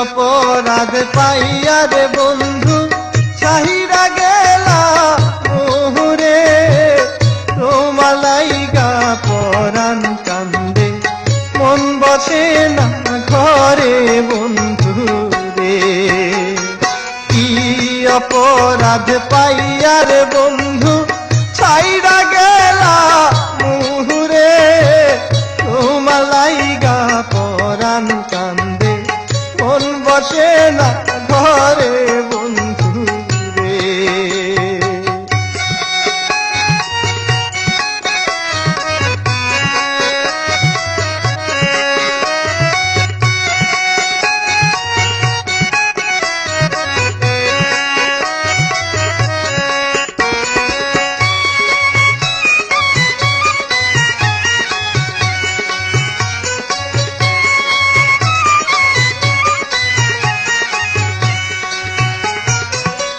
অপরাধ পাইয়া রে বন্ধু ছাহিরা গেলা মোহরে, তোমার লাইগা পরাণ কান্দে মন বসে না ঘরে বন্ধু রে। কি অপরাধ পাইয়া রে বন্ধু ছাইরা গেলা মোহরে, তোমার লাইগা পরাণ কান্দে মন বসে না ঘরে বন্ধু রে।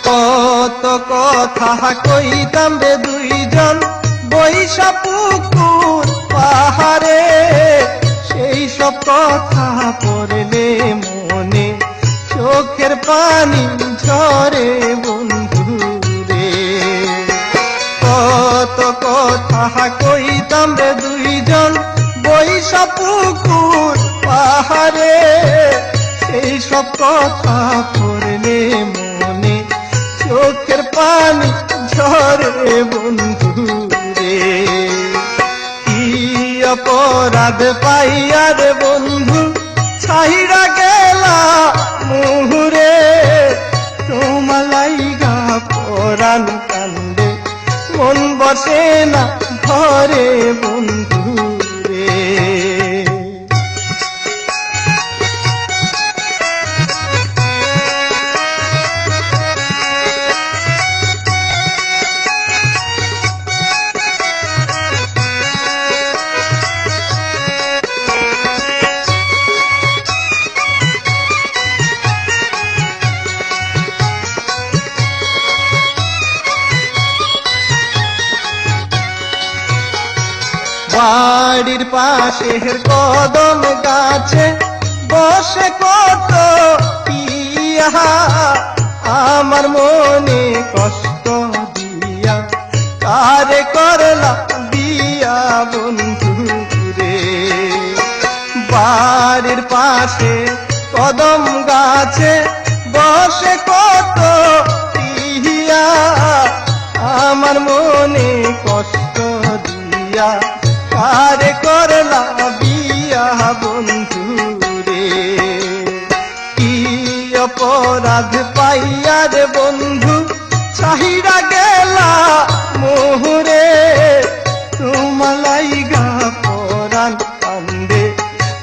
কত কথা কইতাম রে দুইজন বৈশা পুকুর পাহাড়ে, সেই সব কথা পড়লে মনে চোখের পানি ঝরে বন্ধু রে। কত কথা কইতাম রে দুইজন বৈশা পুকুর পাহাড়ে, সেই সব কথা পড়লে মনে চোখের পানি ঝরে বন্ধু রে। কি অপরাধ পাইয়া রে বন্ধু ছাইরা গেলা মোহরে, তোমার লাইগা পরাণ কান্দে মন বসে না ঘরে বন্ধু রে। বাড়ির পাশের কদম গাছে বসে কত পিয়া, আমার মনে কষ্ট দিয়া কারে করলা বিয়া বন্ধু রে। বাড়ির পাশে কদম গাছে বসে কত পিয়া, আমার মনে কষ্ট দিয়া কারে করলা বিয়া বন্ধু রে। কি অপরাধ পাইয়া রে বন্ধু ছাহিরা গেলা মোহরে, তোমার লাইগা পরাণ কান্দে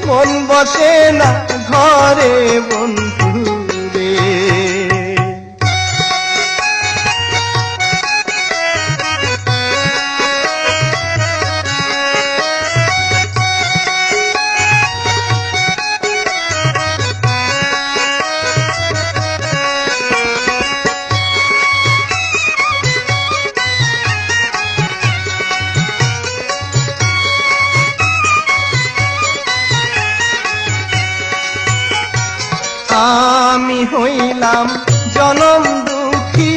মন বসে না ঘরে বন্ধু রে। আমি হইলাম জনম দুঃখী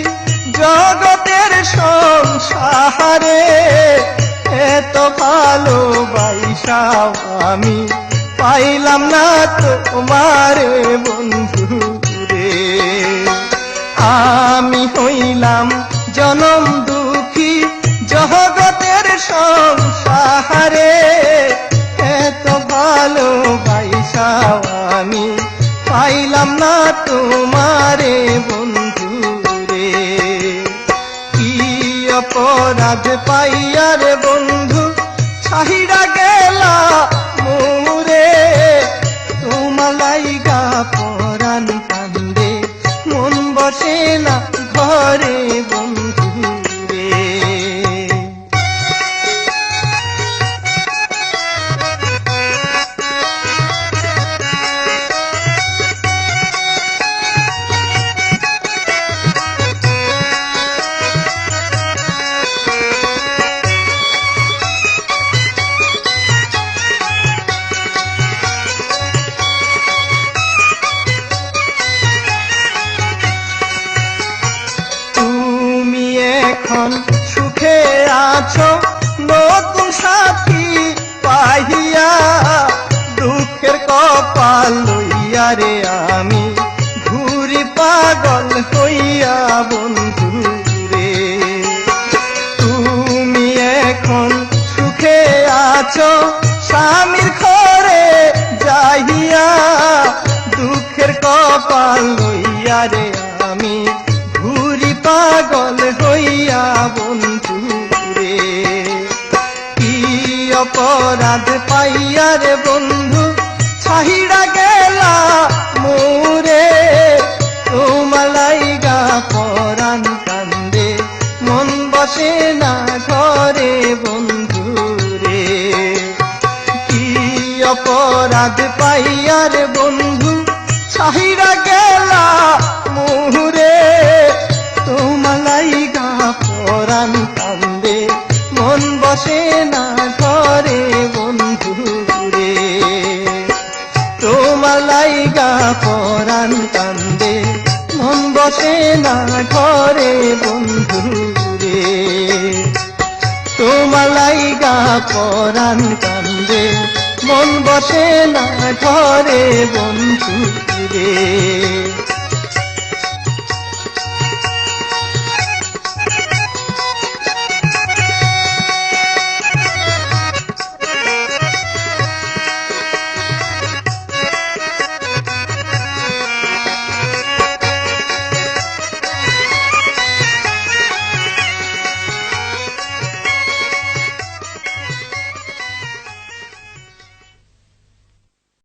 জগতের সংসারে, এত ভালোবাসাও আমি পাইলাম না তোমারে বন্ধু রে। আমি হইলাম জনম দুঃখী জগতের সংসারে, এত ভালোবাসাও আমি পাইলাম না তোমারে বন্ধু রে। কি অপরাধ পাইয়া রে বন্ধু ছাহিরা গেলা মোরে, তোমার লাইগা পরাণ কান্দে মন বসে না ঘরে বন্ধু রে। রে আমি ঘুরি পাগল হইয়া বন্ধু রে। তুমি এখন সুখে আছো স্বামীর ঘরে যাইয়া, দুঃখের কপাল লইয়া রে আমি ঘুরি পাগল হইয়া বন্ধু রে। কি অপরাধ পাইয়া রে বন্ধু ছাহিড়া গেলা মোরে, তোমার লাইগা পরাণ কান্দে মন বসে না ঘরে বন্ধু রে। কি অপরাধ পাইয়া রে বন্ধু ছাহিড়া গেলা মোরে, তোমার লাইগা পরাণ কান্দে মন বসে না ঘরে বন্ধু রে। তোমার লাইগা পরাণ কান্দে মন বসে না ঘরে বন্ধু রে। তোমার লাইগা পরাণ কান্দে মন বসে না ঘরে বন্ধু রে।